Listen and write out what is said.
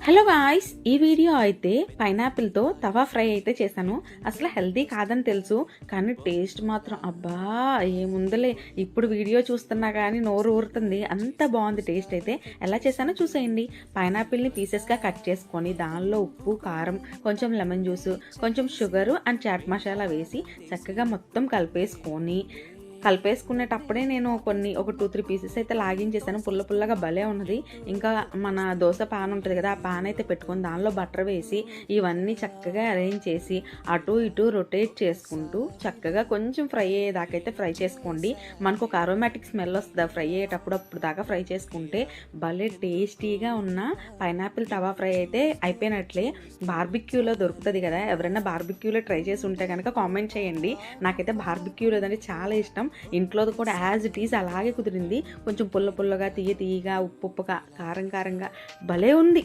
Hello guys, ఈ video అయితే పైనాపిల్తో తవా fry అయితే చేశాను. అసలు హెల్తీ కాదని తెలుసు, కానీ టేస్ట్ మాత్రం అబ్బా ఏముందలే. ఇప్పుడు వీడియో చూస్తున్నా కానీ నోరు ఊరుతుంది, అంత బాగుంది టేస్ట్ అయితే. ఎలా చేశానో చూసేయండి. పైనాపిల్ని పీసెస్గా కట్ చేసుకొని దానిలో ఉప్పు, కారం, కొంచెం లెమన్ జ్యూస్, కొంచెం షుగరు అండ్ చాట్ మసాలా వేసి చక్కగా మొత్తం కలిపేసుకునేటప్పుడే నేను ఒక 2-3 పీసెస్ అయితే లాగించేసాను. పుల్లగా భలే ఉన్నది. ఇంకా మన దోశ పాన్ ఉంటుంది కదా, ఆ పాన్ అయితే పెట్టుకొని దానిలో బటర్ వేసి ఇవన్నీ చక్కగా అరేంజ్ చేసి అటు ఇటు రొటేట్ చేసుకుంటూ చక్కగా కొంచెం ఫ్రై అయ్యేదాకైతే ఫ్రై చేసుకోండి. మనకు ఒక అరోమాటిక్ స్మెల్ వస్తుంది ఫ్రై అయ్యేటప్పుడు. అప్పుడు దాకా ఫ్రై చేసుకుంటే భలే టేస్టీగా ఉన్న పైనాపిల్ తవా ఫ్రై అయితే అయిపోయినట్లే. బార్బిక్యూలో దొరుకుతుంది కదా, ఎవరైనా బార్బిక్యూలో ట్రై చేసి ఉంటే కనుక కామెంట్ చేయండి. నాకైతే బార్బిక్యూలో అంటే చాలా ఇష్టం. ఇంట్లోది కూడా యాజ్ ఇట్ ఈజ్ అలాగే కుదిరింది. కొంచెం పుల్లగా, తీయగా, ఉప్పుగా, కారంగా భలే ఉంది.